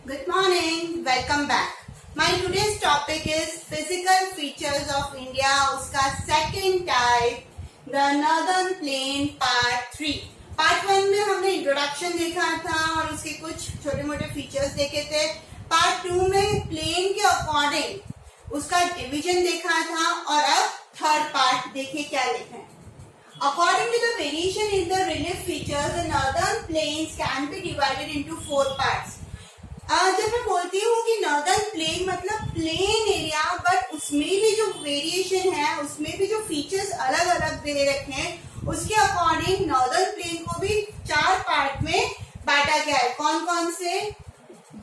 Good morning, welcome back. My today's topic is physical features of India. उसका second type, the Northern Plain Part 3. Part 1 में हमने introduction देखा था और उसके कुछ छोटे मोटे features देखे थे. Part 2 में plain के according उसका division देखा था और अब third part देखे क्या लिखा है. According to the variation in the relief features, the northern plains can be divided into 4 parts. जब मैं बोलती हूँ कि नॉर्दर्न प्लेन मतलब प्लेन एरिया, बट उसमें भी जो वेरिएशन है, उसमें भी जो फीचर्स अलग अलग दे रखे हैं, उसके अकॉर्डिंग नॉर्दर्न प्लेन को भी 4 पार्ट में बांटा गया है. कौन कौन से?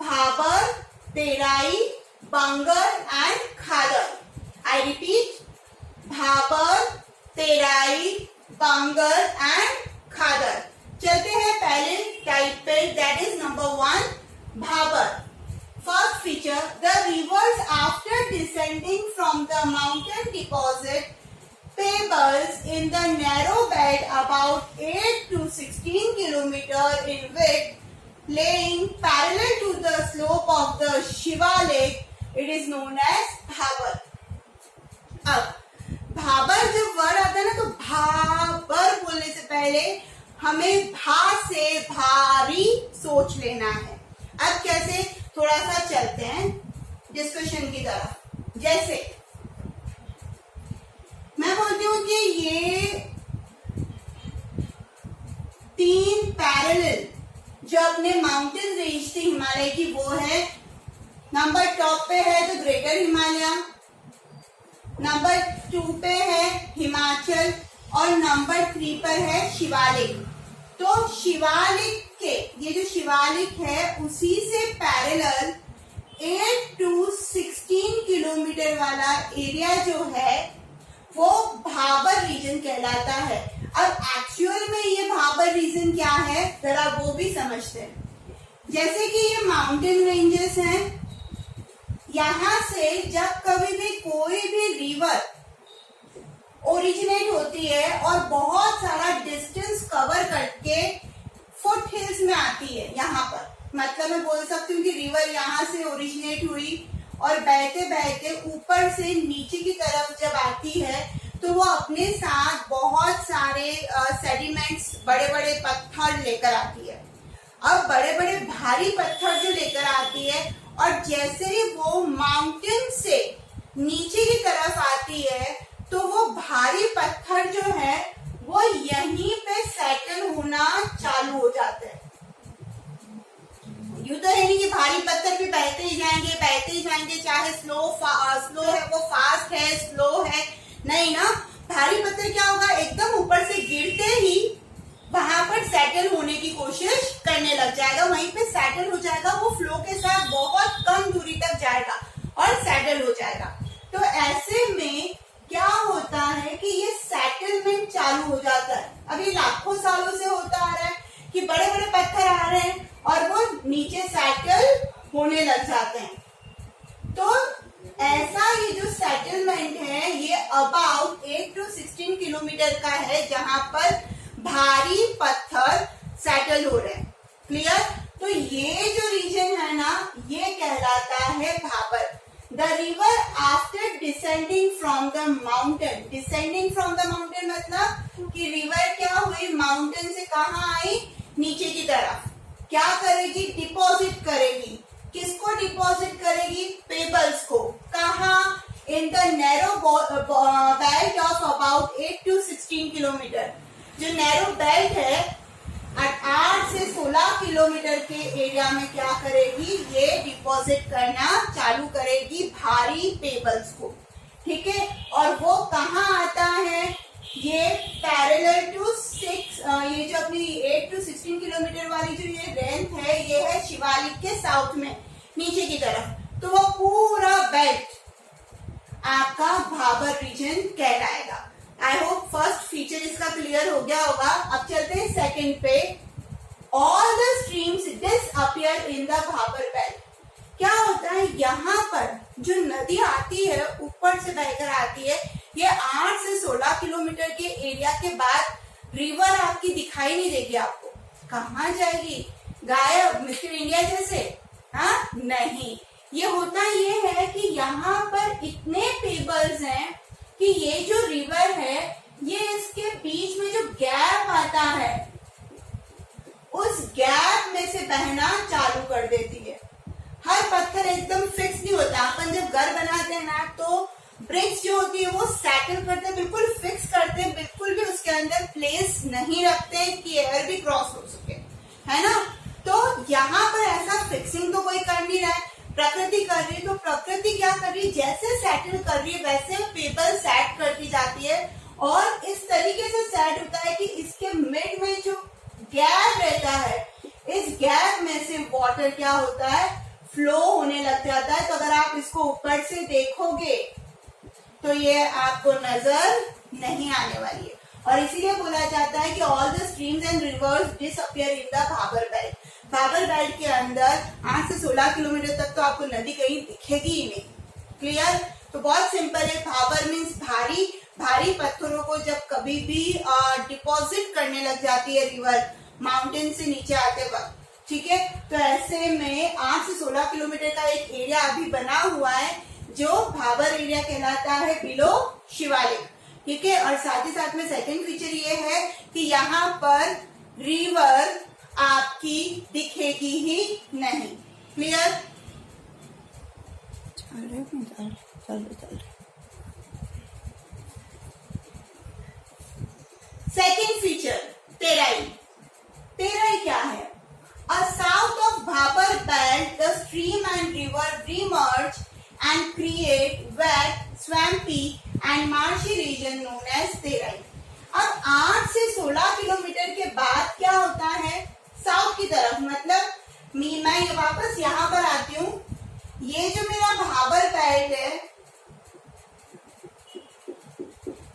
Bhabar, Terai, Bangar and Khadar. I repeat, Bhabar, Terai, Bangar and Khadar. चलते हैं पहले टाइप पे, that is number 1, Bhabar. First feature, the rivers after descending from the mountain deposit pebbles in the narrow bed about 8 to 16 km in width, laying parallel to the slope of the Shivalik. It is known as Bhabar. अब भाबर जब word आता है ना, तो भाबर बोलने से पहले हमें भा से भारी सोच लेना है. अब कैसे, थोड़ा सा चलते हैं डिस्कशन की तरफ. जैसे मैं बोलती हूँ कि ये 3 पैरेलल जो अपने माउंटेन रेंज थी हिमालय की, वो है नंबर टॉप पे है तो ग्रेटर हिमालय, नंबर 2 पे है हिमाचल और नंबर 3 पर है शिवालिक. तो शिवालिक के ये जो शिवालिक है उसी से पैरेलल 8 to 16 किलोमीटर वाला एरिया जो है वो भाबर रीजन कहलाता है. अब एक्चुअल में ये भाबर रीजन क्या है जरा वो भी समझते हैं. जैसे कि ये माउंटेन रेंजेस हैं, यहां से जब कभी भी कोई भी रिवर ओरिजिनेट होती है और बहुत सारा डिस्टेंस कवर करके फुट हिल्स में आती है, यहाँ पर मतलब मैं बोल सकती हूँ कि रिवर यहाँ से ओरिजिनेट हुई और बहते बहते ऊपर से नीचे की तरफ जब आती है तो वो अपने साथ बहुत सारे सेडिमेंट्स, बड़े बड़े पत्थर लेकर आती है. अब बड़े बड़े भारी पत्थर जो लेकर आती है और जैसे ही वो माउंटेन से नीचे की तरफ आती है तो वो भारी पत्थर जो है वो यहीं पे सेटल होना चालू हो जाते हैं. यूं तो है नहीं कि भारी पत्थर भी बहते ही जाएंगे, चाहे स्लो है वो फास्ट है, स्लो है, नहीं ना. भारी पत्थर क्या होगा, एकदम ऊपर से गिरते ही वहां पर सेटल होने की कोशिश करने लग जाएगा, वहीं पे सेटल हो जाएगा, वो फ्लो के साथ बहुत कम दूरी तक जाएगा और सेटल हो जाएगा. तो ऐसे में क्या होता है कि ये सेटलमेंट चालू हो जाता है. अभी लाखों सालों से होता आ रहा है कि बड़े बड़े पत्थर आ रहे हैं और वो नीचे सेटल होने लग जाते हैं. तो ऐसा ये जो सेटलमेंट है ये अबाउट 8 to 16 किलोमीटर का है जहां पर भारी पत्थर सेटल हो रहे हैं. क्लियर? तो ये जो रीजन है ना, ये कहलाता है Bhabar. The river after descending from the mountain, descending from the mountain मतलब कि river क्या हुई, माउंटेन से कहाँ आई, नीचे की तरफ. क्या करेगी, डिपॉजिट करेगी. किसको डिपॉजिट करेगी? पेबल्स को. कहाँ? In the narrow belt of about 8 to 16 kilometre. जो नैरो बेल्ट है 8 से 16 किलोमीटर के एरिया में क्या करेगी, ये डिपॉजिट करना चालू करेगी भारी पेबल्स को. ठीक है, और वो कहाँ आता है, ये पैरेलल टू 6, ये जो अपनी 8 to 16 किलोमीटर वाली जो ये रेंथ है, ये है शिवालिक के साउथ में नीचे की तरफ. तो वो पूरा बेल्ट आपका भाबर रीजन कहलाएगा. आई होप फर्स्ट फीचर इसका क्लियर हो गया होगा. अब चलते हैं सेकंड पे. All the streams disappear in the Bhabar belt. क्या होता है, यहाँ पर जो नदी आती है ऊपर से बहकर आती है, ये 8 से 16 किलोमीटर के एरिया के बाद रिवर आपकी दिखाई नहीं देगी आपको. कहाँ जाएगी, गायब, मिस्टर इंडिया जैसे. हाँ, नहीं, ये होता ये है कि यहाँ पर इतने पेबल्स हैं कि ये जो रिवर है ये इसके बीच में जो गैप आता है उस गैप में से बहना चालू कर देती है। हर पत्थर एकदम फिक्स नहीं होता। अपन जब घर बनाते हैं ना तो ब्रिक्स जो होती है वो सेटल करते हैं, बिल्कुल फिक्स करते हैं, बिल्कुल भी उसके अंदर प्लेस नहीं रखते हैं कि एयर भी क्रॉस हो सके, है ना। तो यहाँ पर ऐसा फिक्सिंग तो कोई कर नहीं रहा है, प्रकृति कर रही है। तो प्रकृति क्या कर रही है, जैसे सेटल कर रही है वैसे पेपर सेट करती जाती है और इस तरीके से सेट होता है कि इसके मिड में जो गैप रहता है इस गैप में से वाटर क्या होता है, फ्लो होने लग जाता है। तो अगर आप इसको ऊपर से देखोगे तो ये आपको नजर नहीं आने वाली है और इसीलिए बोला जाता है कि all the streams and reverse disappear in the Bhabar belt. Bhabar belt के अंदर 8 से 16 किलोमीटर तक तो आपको नदी कहीं दिखेगी ही नहीं। क्लियर? तो बहुत सिंपल है। भाबर मीन्स भारी, भारी पत्थरों को जब कभी भी डिपॉजिट करने लग जाती है रिवर माउंटेन से नीचे आते वक्त, ठीक है। तो ऐसे में 8 से 16 किलोमीटर का एक एरिया अभी बना हुआ है जो भाबर एरिया कहलाता है बिलो शिवालिक, ठीक है। और साथ ही साथ में सेकंड फीचर ये है कि यहाँ पर रिवर आपकी दिखेगी ही नहीं। Clear? Second feature Terai. Terai क्या है? A south of Bhabar belt, the stream and river remerge and create wet, swampy and marshy region known as Terai. अब 8 से 16 किलोमीटर के बाद क्या होता है, साउथ की तरफ, मतलब मैं वापस यहाँ पर आती हूँ। ये जो मेरा भाबर बेल्ट है,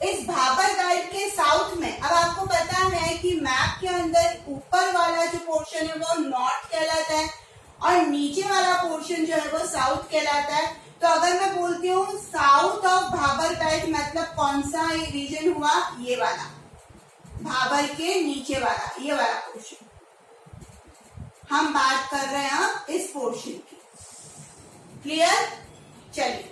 इस भाबर बेल्ट के साउथ में, अब आपको पता है कि मैप के अंदर ऊपर वाला जो पोर्शन है वो नॉर्थ कहलाता है और नीचे वाला पोर्शन जो है वो साउथ कहलाता है। तो अगर मैं बोलती हूँ साउथ ऑफ भाबर बेल्ट, मतलब कौन सा रीजन हुआ, ये वाला, भाबर के नीचे वाला, ये वाला पोर्शन। हम बात कर रहे हैं इस पोर्शन की। क्लियर? चलिए,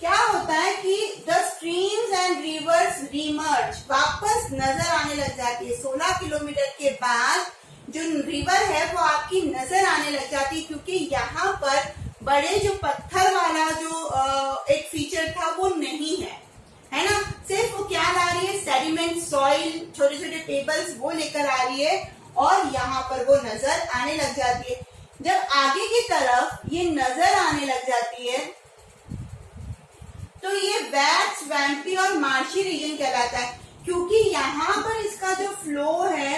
क्या होता है कि द स्ट्रीम्स एंड रिवर्स रिमर्ज, वापस नजर आने लग जाती है। 16 किलोमीटर के बाद जो रिवर है वो आपकी नजर आने लग जाती है, क्योंकि यहाँ पर बड़े जो पत्थर वाला जो एक फीचर था वो नहीं है ना। सिर्फ वो क्या ला रही है, सेडिमेंट, सॉइल, छोटे छोटे पेबल्स वो लेकर आ रही है और यहाँ पर वो नजर आने लग जाती है। जब आगे की तरफ ये नजर आने लग जाती है तो ये वेट, स्वैम्पी और मार्शी रीजन कहलाता है, क्योंकि यहाँ पर इसका जो फ्लो है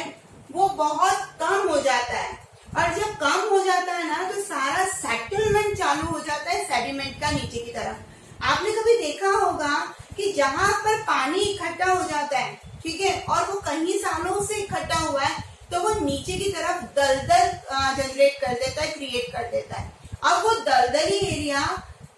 वो बहुत कम हो जाता है और जब कम हो जाता है ना तो सारा सेटलमेंट चालू हो जाता है सेडिमेंट का नीचे की तरफ। आपने कभी देखा होगा कि जहां पर पानी इकट्ठा हो जाता है, ठीक है, और वो कई सालों से इकट्ठा हुआ है तो वो नीचे की तरफ दलदल जनरेट कर देता है, क्रिएट कर देता है। अब वो दलदली एरिया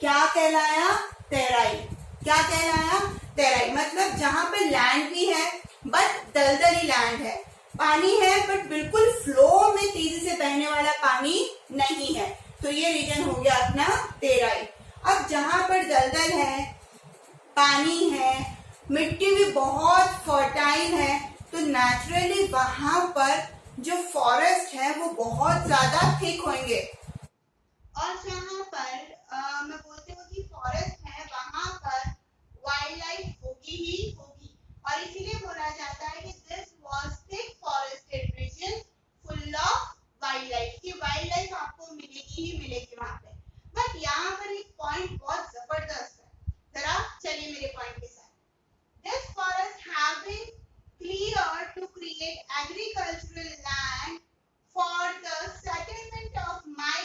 क्या कहलाया, तेराई। क्या कहलाया, तेराई। मतलब जहां पे लैंड भी है बट दलदली लैंड है, पानी है बट बिल्कुल फ्लो में तेजी से बहने वाला पानी नहीं है, तो ये रीजन हो गया अपना तेराई। अब जहां पर दलदल है, पानी है, मिट्टी भी बहुत फर्टाइल है, तो नेचुरली वहां पर जो फॉरेस्ट है वो बहुत ज्यादा थिक होंगे। और जहां पर मैं बोलती हूँ कि फॉरेस्ट है वहां पर वाइल्ड लाइफ होगी ही होगी, और इसीलिए बोला जाता है कि this was thick forested region full of wildlife, कि वाइल्ड लाइफ आपको मिलेगी ही मिलेगी वहां पे। बट यहाँ पर एक पॉइंट बहुत जबरदस्त है, जरा चलिए मेरे पॉइंट के साथ। This forest have been cleared to create agricultural land for the settlement of my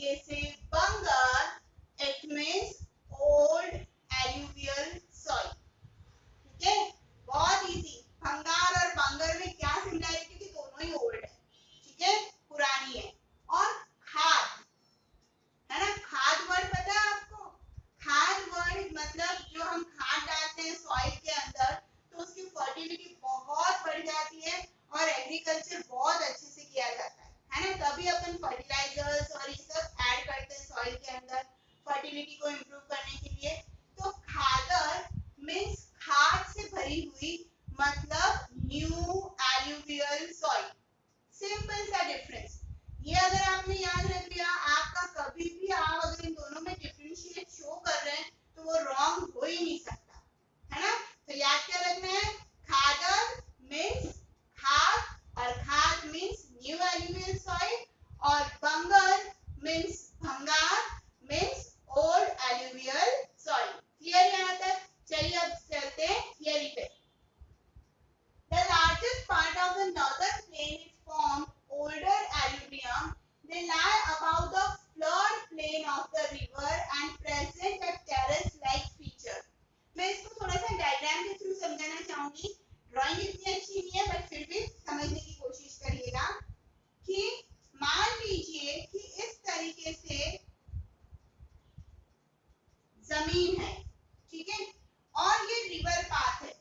तरीके से Bangar it means old alluvial soil. ठीक है, बहुत इजी। भंगार और बंगर में क्या सिमिलैरिटी थी, दोनों ही ओल्ड है, ठीक है, पुरानी है। और खाद है ना, खाद वर्ड पता है आपको? खाद वर्ड मतलब जो हम खाद डालते हैं सॉइल के अंदर तो उसकी फर्टिलिटी बहुत बढ़ जाती है और एग्रीकल्चर बहुत अच्छे से किया जाता है ना। तभी अपन फर्टिलाइजर्स और ये सब ऐड करते हैं सॉइल के अंदर फर्टिलिटी को इम्प्रूव करने के लिए। तो खादर मीन्स खाद से भरी हुई, मतलब न्यू एल्यूवियल सॉइल। सिंपल सा डिफरेंस। ये अगर आपने याद रख लिया, आपका कभी भी आप अगर इन दोनों में डिफरेंशिएट शो कर रहे हैं तो वो रॉन्ग हो ही नहीं सकता, है ना। तो याद क्या रखना है, खादर मीन्स खाद और खाद मीन्स न्यू एल्यूवियल सॉइल और बंगर मीन्स भंगार means old alluvial soil. Clear यहाँ तक? चलिए अब चलते हैं थियरी पे। The largest part of the northern plain is formed older alluvium. They lie above the flood plain of the river and present a terrace-like feature. मैं इसको थोड़ा सा डायग्राम के थ्रू समझाना चाहूंगी। ड्राइंग इतनी अच्छी नहीं है बट फिर भी समझने की कोशिश करिएगा कि मान लीजिए कि इस तरीके से जमीन है, ठीक है, और ये रिवर पाथ है,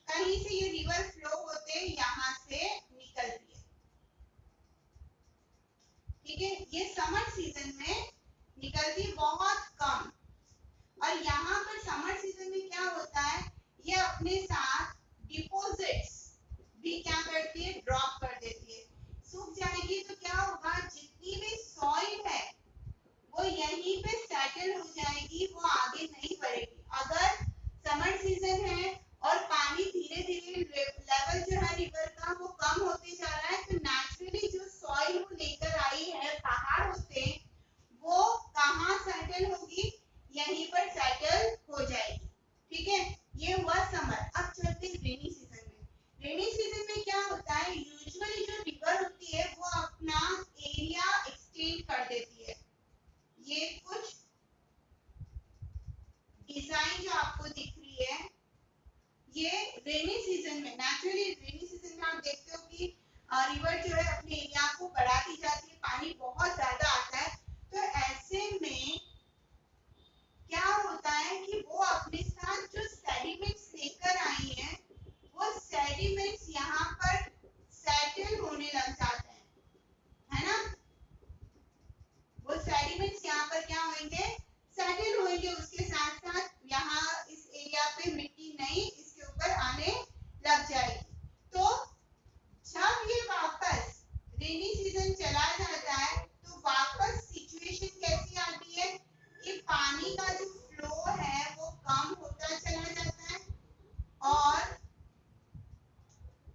कहीं से ये रिवर फ्लो होते यहाँ से निकलती है, ठीक है। ये समर सीजन में निकलती बहुत कम, और यहाँ पर समर सीजन में क्या होता है, ये अपने साथ डिपॉजिट्स भी क्या करती है, ड्रॉप कर देती है। सूख जाएगी तो क्या होगा, जितनी भी सॉइल है वो यहीं पे सेटल हो जाएगी, वो आगे नहीं बढ़ेगी। अगर समर सीजन है और पानी धीरे धीरे लेवल जो है रिवर का वो कम होते जा रहा है, तो नेचुरली जो सॉइल वो लेकर आई है पहाड़ होते हैं, वो कहाँ सेटल होगी, यहीं पर सेटल हो जाएगी, ठीक है। ये हुआ समर। अब चलते हैं रेनी सीजन में। रेनी सीजन में क्या होता है, यूजुअली जो रिवर होती है वो अपना एरिया एक्सटेंड कर देती है। ये कुछ डिजाइन जो आपको दिख रही है, ये रेनी सीजन में, नेचुरली रेनी सीजन में आप देखते हो कि रिवर जो है अपने एरिया को बढ़ाती जाती है, पानी बहुत ज्यादा आता है। तो ऐसे में क्या होता है कि वो अपने साथ जो सेडिमेंट्स लेकर आई हैं, वो सेडिमेंट्स यहाँ पर सेटल होने लग जाते हैं, है ना। वो सेडिमेंट्स यहाँ पर क्या होंगे, सेटल होंगे। उसके साथ साथ यहाँ इस एरिया पे मिट्टी नई इसके ऊपर आने लग जाएगी। तो जब ये वापस रेनी सीजन चला जाता है तो वापस सिचुएशन कैसी आती है कि पानी का जो फ्लो है वो कम होता चला जाता है और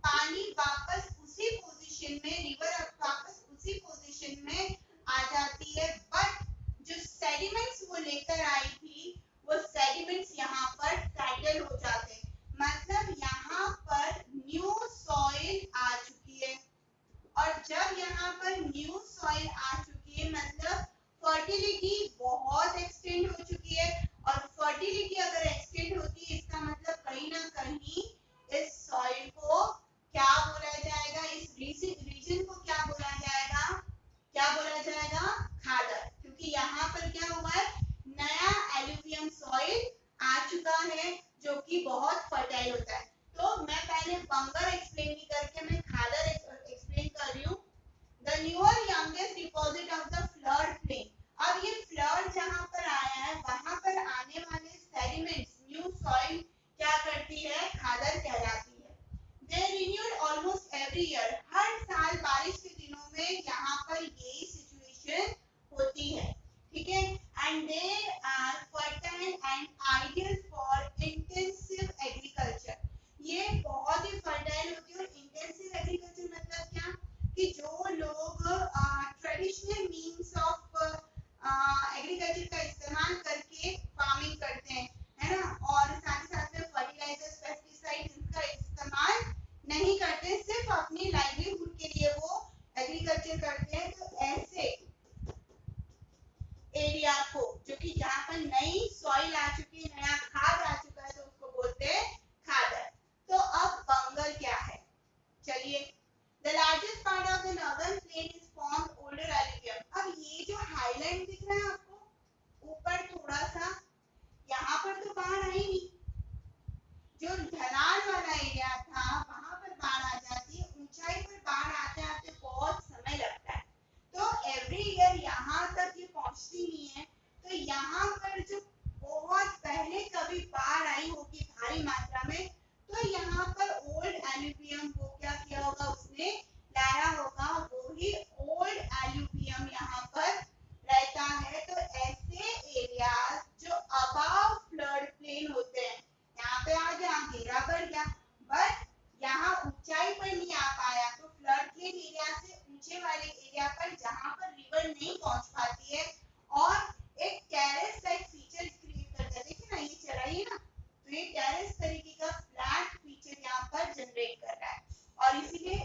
पानी वापस उसी पोजीशन में, रिवर वापस उसी पोजीशन में आ जाती है। बट जो सेडिमेंट्स वो लेकर आई थी, वो सेडिमेंट्स यहाँ पर सेटल हो जाते हैं, मतलब यहाँ पर न्यू सॉइल आ चुकी है। और जब यहाँ पर न्यू सॉइल आ चुकी है मतलब फर्टिलिटी बहुत एक्सटेंड हो चुकी है, और फर्टिलिटी अगर एक्सटेंड होती है इसका मतलब कहीं ना कहीं इस सॉइल को क्या बोला जाएगा, इस रीजन को क्या बोला जाएगा, क्या बोला जाएगा, खादर। क्योंकि यहाँ पर क्या हुआ है, नया एल्यूवियम सॉइल आ चुका है जो कि बहुत फर्टाइल होता है। तो मैं पहले बंगर एक्सप्लेन नहीं करके मैं खादर एक्सप्लेन कर रही हूँ। The newer youngest deposit of the flood plain. अब ये फ्लड जहाँ पर आया है वहां पर आने वाले सेडिमेंट्स, न्यू सॉइल क्या करती है, खादर कहलाती है। They renewed almost every year. हर साल बारिश के दिनों में यहाँ पर यही सिचुएशन होती है, ठीक है। And they are fertile and ideal for intensive agriculture. ये बहुत ही फर्टाइल होती है। और इंटेंसिव एग्रीकल्चर मतलब क्या, कि जो लोग ट्रेडिशनल मीन्स ऑफ एग्रीकल्चर का इस्तेमाल करके फार्मिंग करते हैं, है ना, और साथ ही साथ में फर्टिलाइजर्स, पेस्टिसाइड्स इनका इस्तेमाल नहीं करते, सिर्फ अपनी लाइवलीहुड के लिए वो एग्रीकल्चर करते हैं। तो ऐसे तो यहाँ पर जो बहुत पहले कभी बाढ़ आई होगी भारी मात्रा में, तो यहाँ पर ओल्ड एल्यूवियम को क्या किया होगा, उसने लाया होगा, वो ही ओल्ड एल्यूवियम यहाँ पर रहता है। तो ऐसे एरियाज जो अबाव फ्लड प्लेन होते हैं, यहाँ पे आ गया, घेरा बढ़ गया, बट यहाँ ऊंचाई पर नहीं आ पाया, तो फ्लड प्लेन एरिया से ऊंचे वाले एरिया पर जहाँ पर रिवर नहीं पहुंच पाती है और एक टेरेस लाइक फीचर क्रिएट करता है। देखिए ना, ये चढ़ाई ना, तो ये टेरेस तरीके का फ्लैट फीचर यहाँ पर जनरेट कर रहा है और इसीलिए